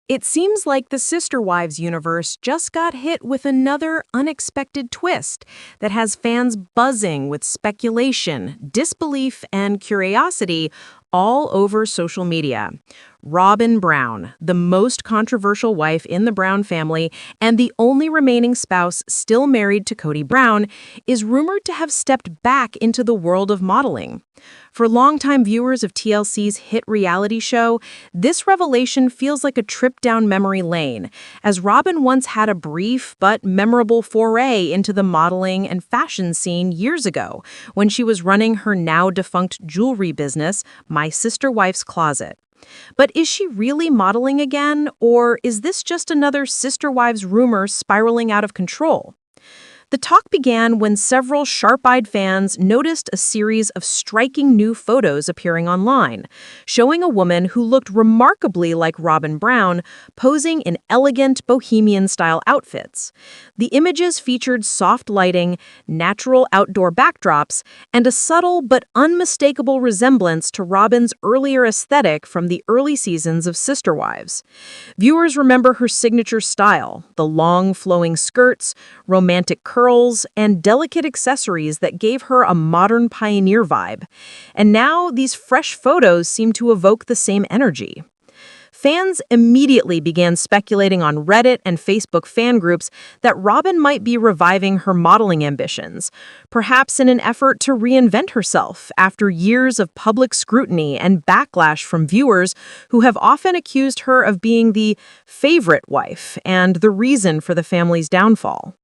It seems like the Sister Wives universe just got hit with another unexpected twist that has fans buzzing with speculation, disbelief, and curiosity all over social media. Robyn Brown, the most controversial wife in the Brown family and the only remaining spouse still married to Kody Brown, is rumored to have stepped back into the world of modeling. For longtime viewers of TLC's hit reality show, this revelation feels like a trip down memory lane, as Robyn once had a brief but memorable foray into the modeling and fashion scene years ago when she was running her now-defunct jewelry business, My Sister Wife's Closet. But is she really modeling again, or is this just another Sister Wives rumor spiraling out of control? The talk began when several sharp-eyed fans noticed a series of striking new photos appearing online, showing a woman who looked remarkably like Robyn Brown posing in elegant bohemian-style outfits. The images featured soft lighting, natural outdoor backdrops, and a subtle but unmistakable resemblance to Robyn's earlier aesthetic from the early seasons of Sister Wives. Viewers remember her signature style, the long flowing skirts, romantic curls, and delicate accessories that gave her a modern pioneer vibe. And now these fresh photos seem to evoke the same energy. Fans immediately began speculating on Reddit and Facebook fan groups that Robyn might be reviving her modeling ambitions, perhaps in an effort to reinvent herself after years of public scrutiny and backlash from viewers who have often accused her of being the favorite wife and the reason for the family's downfall.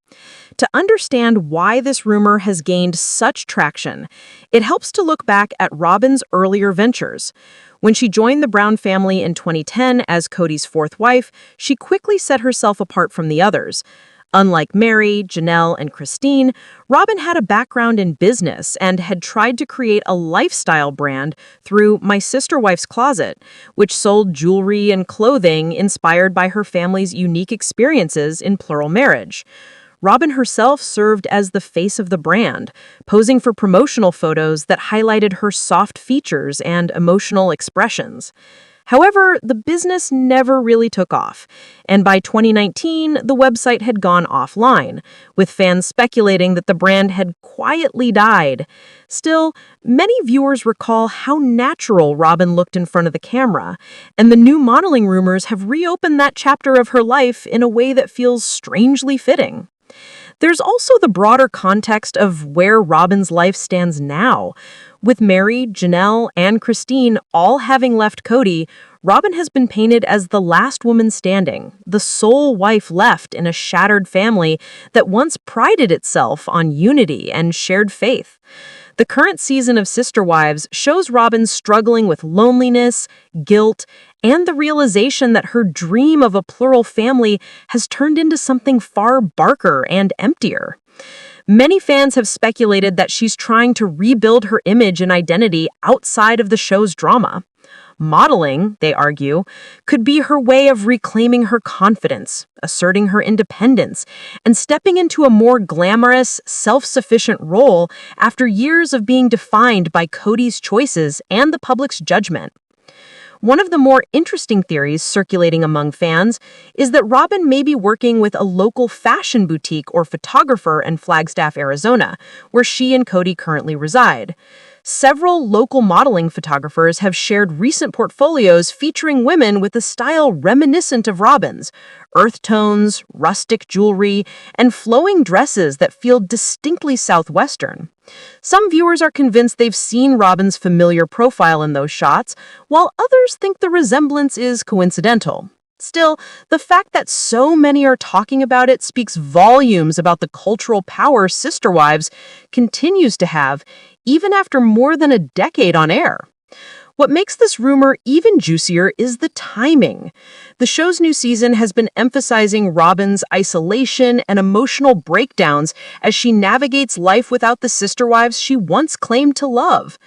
To understand why this rumor has gained such traction, it helps to look back at Robyn's earlier ventures. When she joined the Brown family in 2010 as Kody's fourth wife, she quickly set herself apart from the others. Unlike Mary, Janelle, and Christine, Robyn had a background in business and had tried to create a lifestyle brand through My Sister Wife's Closet, which sold jewelry and clothing inspired by her family's unique experiences in plural marriage. Robyn herself served as the face of the brand, posing for promotional photos that highlighted her soft features and emotional expressions. However, the business never really took off, and by 2019, the website had gone offline, with fans speculating that the brand had quietly died. Still, many viewers recall how natural Robyn looked in front of the camera, and the new modeling rumors have reopened that chapter of her life in a way that feels strangely fitting. There's also the broader context of where Robyn's life stands now. With Mary, Janelle, and Christine all having left Kody, Robyn has been painted as the last woman standing, the sole wife left in a shattered family that once prided itself on unity and shared faith. The current season of Sister Wives shows Robyn struggling with loneliness, guilt, and the realization that her dream of a plural family has turned into something far barker and emptier. Many fans have speculated that she's trying to rebuild her image and identity outside of the show's drama. Modeling, they argue, could be her way of reclaiming her confidence, asserting her independence, and stepping into a more glamorous, self-sufficient role after years of being defined by Kody's choices and the public's judgment. One of the more interesting theories circulating among fans is that Robyn may be working with a local fashion boutique or photographer in Flagstaff, Arizona, where she and Kody currently reside. Several local modeling photographers have shared recent portfolios featuring women with a style reminiscent of Robyn's: earth tones, rustic jewelry, and flowing dresses that feel distinctly Southwestern. Some viewers are convinced they've seen Robyn's familiar profile in those shots, while others think the resemblance is coincidental. Still, the fact that so many are talking about it speaks volumes about the cultural power Sister Wives continues to have, even after more than a decade on air. What makes this rumor even juicier is the timing. The show's new season has been emphasizing Robyn's isolation and emotional breakdowns as she navigates life without the sister wives she once claimed to love.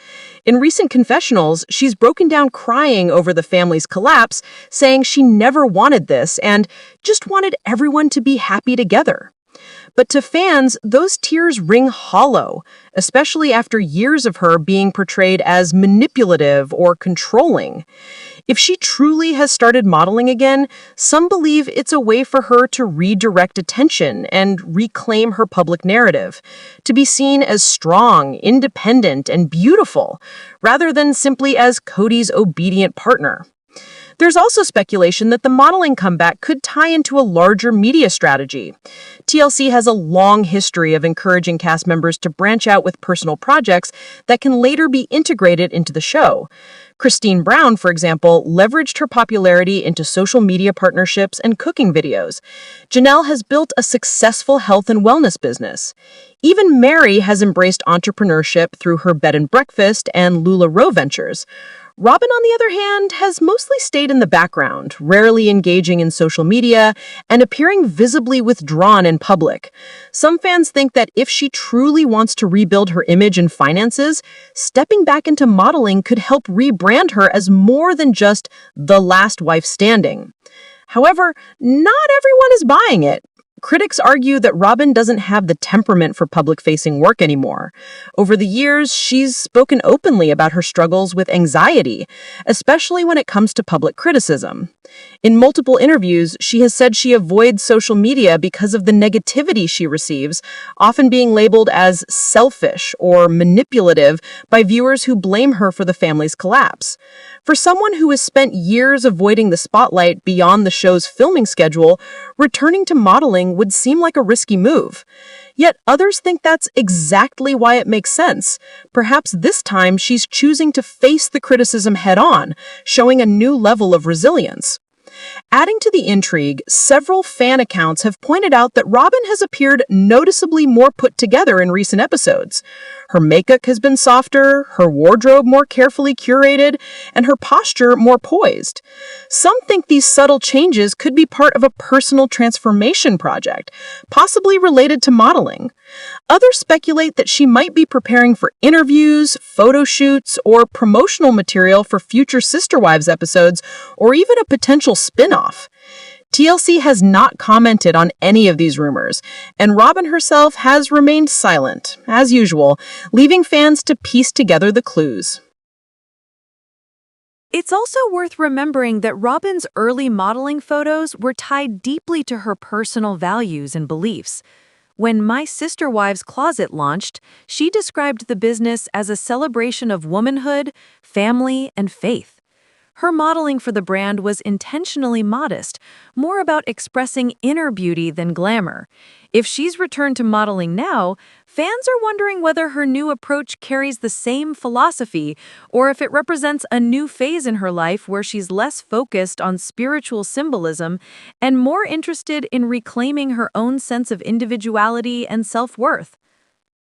In recent confessionals, she's broken down crying over the family's collapse, saying she never wanted this and just wanted everyone to be happy together. But to fans, those tears ring hollow, especially after years of her being portrayed as manipulative or controlling. If she truly has started modeling again, some believe it's a way for her to redirect attention and reclaim her public narrative, to be seen as strong, independent, and beautiful, rather than simply as Cody's obedient partner. There's also speculation that the modeling comeback could tie into a larger media strategy. TLC has a long history of encouraging cast members to branch out with personal projects that can later be integrated into the show. Christine Brown, for example, leveraged her popularity into social media partnerships and cooking videos. Janelle has built a successful health and wellness business. Even Mary has embraced entrepreneurship through her bed and breakfast and LuLaRoe ventures. Robyn, on the other hand, has mostly stayed in the background, rarely engaging in social media and appearing visibly withdrawn in public. Some fans think that if she truly wants to rebuild her image and finances, stepping back into modeling could help rebrand her as more than just the last wife standing. However, not everyone is buying it. Critics argue that Robyn doesn't have the temperament for public-facing work anymore. Over the years, she's spoken openly about her struggles with anxiety, especially when it comes to public criticism. In multiple interviews, she has said she avoids social media because of the negativity she receives, often being labeled as selfish or manipulative by viewers who blame her for the family's collapse. For someone who has spent years avoiding the spotlight beyond the show's filming schedule, returning to modeling would seem like a risky move. Yet others think that's exactly why it makes sense. Perhaps this time she's choosing to face the criticism head-on, showing a new level of resilience. Adding to the intrigue, several fan accounts have pointed out that Robyn has appeared noticeably more put together in recent episodes. Her makeup has been softer, her wardrobe more carefully curated, and her posture more poised. Some think these subtle changes could be part of a personal transformation project, possibly related to modeling. Others speculate that she might be preparing for interviews, photo shoots, or promotional material for future Sister Wives episodes, or even a potential spin-off. TLC has not commented on any of these rumors, and Robyn herself has remained silent, as usual, leaving fans to piece together the clues. It's also worth remembering that Robyn's early modeling photos were tied deeply to her personal values and beliefs. When My Sister Wives Closet launched, she described the business as a celebration of womanhood, family, and faith. Her modeling for the brand was intentionally modest, more about expressing inner beauty than glamour. If she's returned to modeling now, fans are wondering whether her new approach carries the same philosophy or if it represents a new phase in her life where she's less focused on spiritual symbolism and more interested in reclaiming her own sense of individuality and self-worth.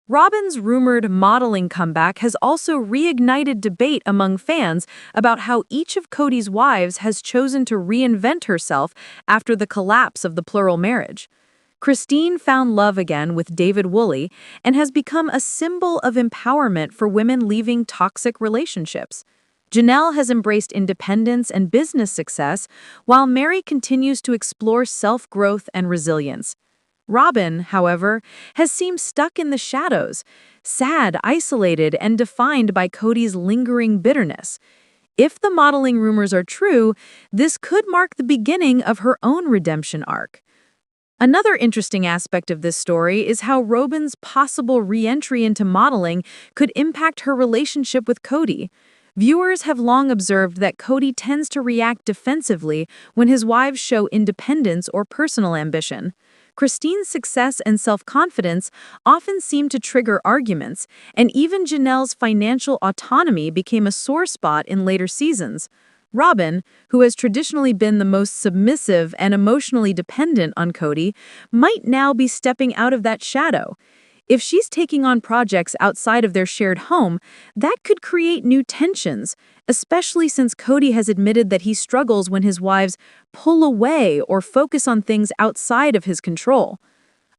Robyn's rumored modeling comeback has also reignited debate among fans about how each of Cody's wives has chosen to reinvent herself after the collapse of the plural marriage. Christine found love again with David Woolley and has become a symbol of empowerment for women leaving toxic relationships. Janelle has embraced independence and business success, while Mary continues to explore self-growth and resilience. Robyn, however, has seemed stuck in the shadows, sad, isolated, and defined by Cody's lingering bitterness. If the modeling rumors are true, this could mark the beginning of her own redemption arc. Another interesting aspect of this story is how Robyn's possible re-entry into modeling could impact her relationship with Cody. Viewers have long observed that Cody tends to react defensively when his wives show independence or personal ambition. Christine's success and self-confidence often seem to trigger arguments, and even Janelle's financial autonomy became a sore spot in later seasons. Robyn, who has traditionally been the most submissive and emotionally dependent on Cody, might now be stepping out of that shadow. If she's taking on projects outside of their shared home, that could create new tensions, especially since Cody has admitted that he struggles when his wives pull away or focus on things outside of his control.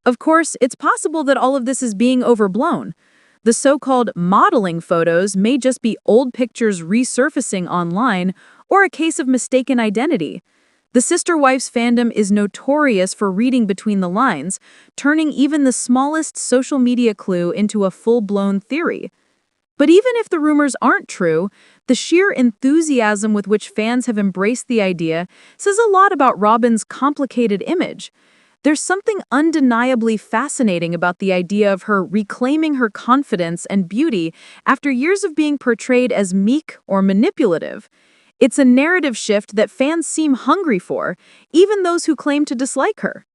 Of course, it's possible that all of this is being overblown. The so-called modeling photos may just be old pictures resurfacing online or a case of mistaken identity. The Sister Wives fandom is notorious for reading between the lines, turning even the smallest social media clue into a full-blown theory. But even if the rumors aren't true, the sheer enthusiasm with which fans have embraced the idea says a lot about Robyn's complicated image. There's something undeniably fascinating about the idea of her reclaiming her confidence and beauty after years of being portrayed as meek or manipulative. It's a narrative shift that fans seem hungry for, even those who claim to dislike her.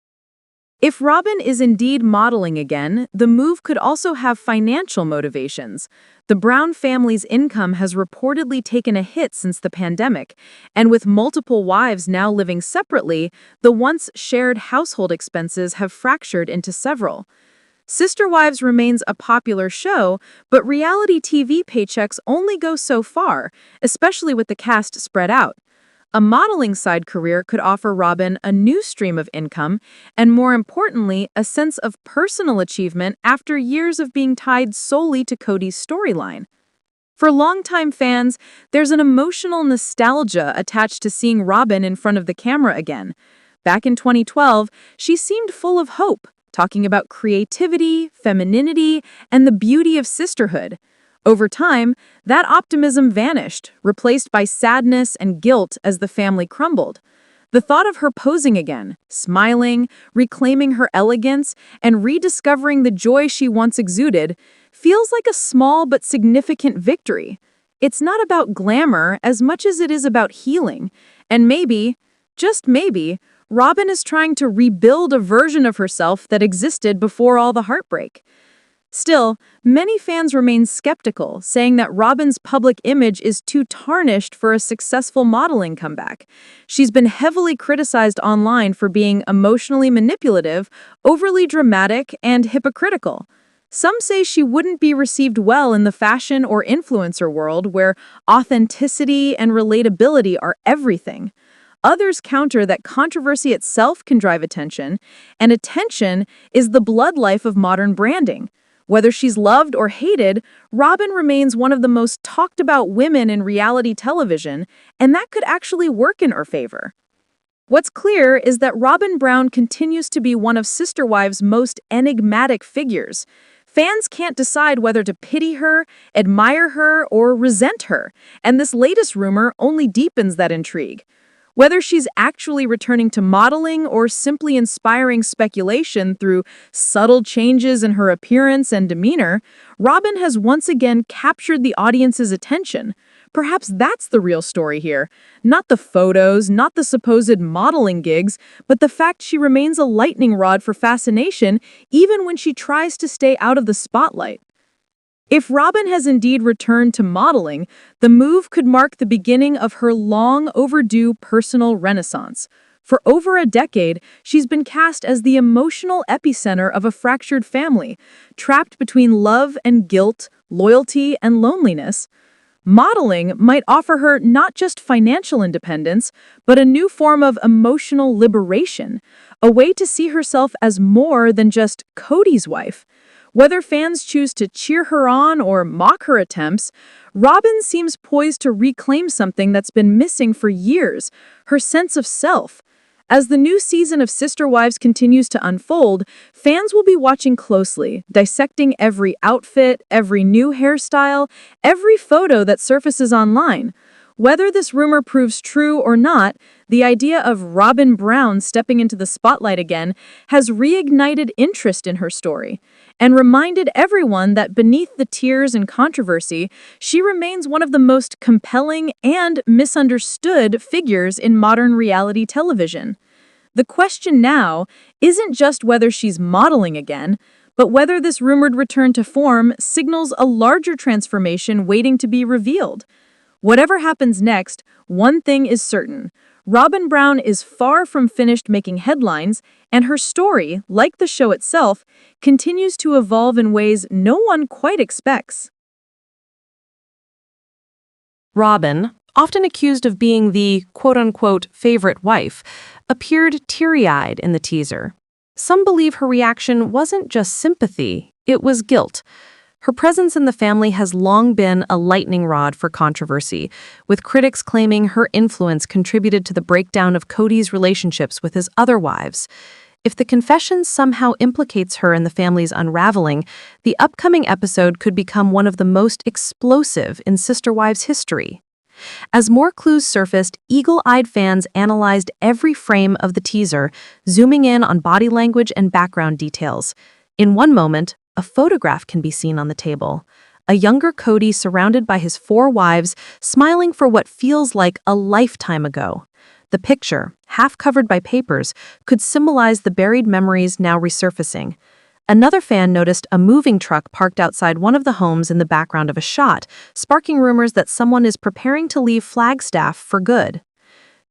If Robyn is indeed modeling again, the move could also have financial motivations. The Brown family's income has reportedly taken a hit since the pandemic, and with multiple wives now living separately, the once shared household expenses have fractured into several. Sister Wives remains a popular show, but reality TV paychecks only go so far, especially with the cast spread out. A modeling side career could offer Robyn a new stream of income and, more importantly, a sense of personal achievement after years of being tied solely to Cody's storyline. For longtime fans, there's an emotional nostalgia attached to seeing Robyn in front of the camera again. Back in 2012, she seemed full of hope, talking about creativity, femininity, and the beauty of sisterhood. Over time, that optimism vanished, replaced by sadness and guilt as the family crumbled. The thought of her posing again, smiling, reclaiming her elegance, and rediscovering the joy she once exuded feels like a small but significant victory. It's not about glamour as much as it is about healing, and maybe, just maybe, Robyn is trying to rebuild a version of herself that existed before all the heartbreak. Still, many fans remain skeptical, saying that Robyn's public image is too tarnished for a successful modeling comeback. She's been heavily criticized online for being emotionally manipulative, overly dramatic, and hypocritical. Some say she wouldn't be received well in the fashion or influencer world where authenticity and relatability are everything. Others counter that controversy itself can drive attention, and attention is the blood life of modern branding. Whether she's loved or hated, Robyn remains one of the most talked about women in reality television, and that could actually work in her favor. What's clear is that Robyn Brown continues to be one of Sister Wives' most enigmatic figures. Fans can't decide whether to pity her, admire her, or resent her, and this latest rumor only deepens that intrigue. Whether she's actually returning to modeling or simply inspiring speculation through subtle changes in her appearance and demeanor, Robyn has once again captured the audience's attention. Perhaps that's the real story here. Not the photos, not the supposed modeling gigs, but the fact she remains a lightning rod for fascination even when she tries to stay out of the spotlight. If Robyn has indeed returned to modeling, the move could mark the beginning of her long overdue personal renaissance. For over a decade, she's been cast as the emotional epicenter of a fractured family, trapped between love and guilt, loyalty and loneliness. Modeling might offer her not just financial independence, but a new form of emotional liberation, a way to see herself as more than just Cody's wife. Whether fans choose to cheer her on or mock her attempts, Robyn seems poised to reclaim something that's been missing for years, her sense of self. As the new season of Sister Wives continues to unfold, fans will be watching closely, dissecting every outfit, every new hairstyle, every photo that surfaces online. Whether this rumor proves true or not, the idea of Robyn Brown stepping into the spotlight again has reignited interest in her story and reminded everyone that beneath the tears and controversy, she remains one of the most compelling and misunderstood figures in modern reality television. The question now isn't just whether she's modeling again, but whether this rumored return to form signals a larger transformation waiting to be revealed. Whatever happens next, one thing is certain. Robyn Brown is far from finished making headlines, and her story, like the show itself, continues to evolve in ways no one quite expects. Robyn, often accused of being the quote-unquote favorite wife, appeared teary-eyed in the teaser. Some believe her reaction wasn't just sympathy, it was guilt. Her presence in the family has long been a lightning rod for controversy, with critics claiming her influence contributed to the breakdown of Cody's relationships with his other wives. if the confession somehow implicates her in the family's unraveling, the upcoming episode could become one of the most explosive in Sister Wives history. As more clues surfaced, eagle-eyed fans analyzed every frame of the teaser, zooming in on body language and background details. In one moment, a photograph can be seen on the table. A younger Cody surrounded by his 4 wives, smiling for what feels like a lifetime ago. The picture, half covered by papers, could symbolize the buried memories now resurfacing. Another fan noticed a moving truck parked outside one of the homes in the background of a shot, sparking rumors that someone is preparing to leave Flagstaff for good.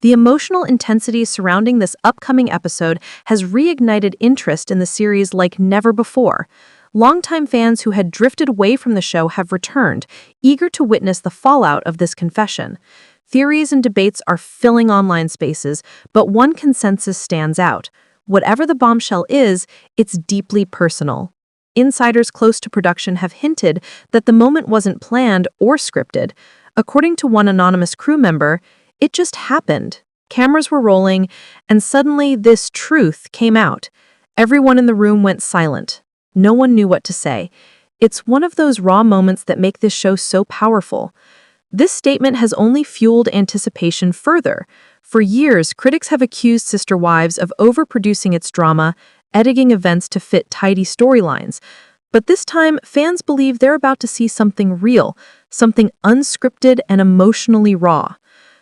The emotional intensity surrounding this upcoming episode has reignited interest in the series like never before. Longtime fans who had drifted away from the show have returned, eager to witness the fallout of this confession. Theories and debates are filling online spaces, but one consensus stands out. Whatever the bombshell is, it's deeply personal. Insiders close to production have hinted that the moment wasn't planned or scripted. According to one anonymous crew member, it just happened. Cameras were rolling, and suddenly this truth came out. Everyone in the room went silent. No one knew what to say. It's one of those raw moments that make this show so powerful. This statement has only fueled anticipation further. For years, critics have accused Sister Wives of overproducing its drama, editing events to fit tidy storylines. But this time, fans believe they're about to see something real, something unscripted and emotionally raw.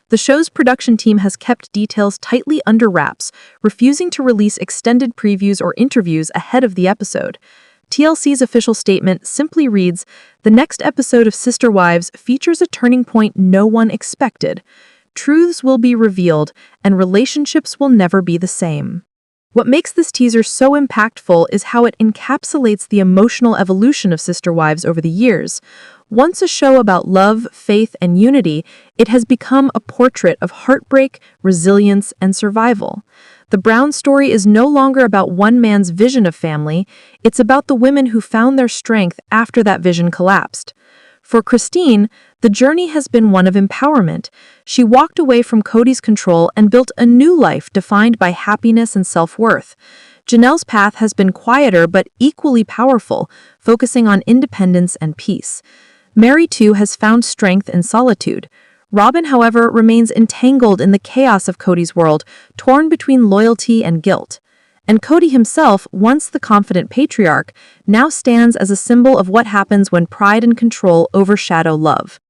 The show's production team has kept details tightly under wraps, refusing to release extended previews or interviews ahead of the episode. TLC's official statement simply reads, "The next episode of Sister Wives features a turning point no one expected. Truths will be revealed, and relationships will never be the same." What makes this teaser so impactful is how it encapsulates the emotional evolution of Sister Wives over the years. Once a show about love, faith, and unity, it has become a portrait of heartbreak, resilience, and survival. The Brown story is no longer about one man's vision of family, it's about the women who found their strength after that vision collapsed. For Christine, the journey has been one of empowerment. She walked away from Cody's control and built a new life defined by happiness and self-worth. Janelle's path has been quieter but equally powerful, focusing on independence and peace. Mary, too, has found strength in solitude. Robyn, however, remains entangled in the chaos of Cody's world, torn between loyalty and guilt. And Cody himself, once the confident patriarch, now stands as a symbol of what happens when pride and control overshadow love.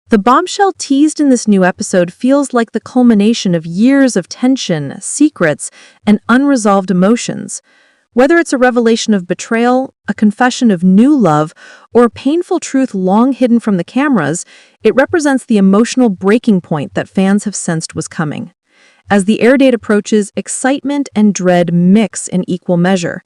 The bombshell teased in this new episode feels like the culmination of years of tension, secrets, and unresolved emotions. Whether it's a revelation of betrayal, a confession of new love, or a painful truth long hidden from the cameras, it represents the emotional breaking point that fans have sensed was coming. As the air date approaches, excitement and dread mix in equal measure.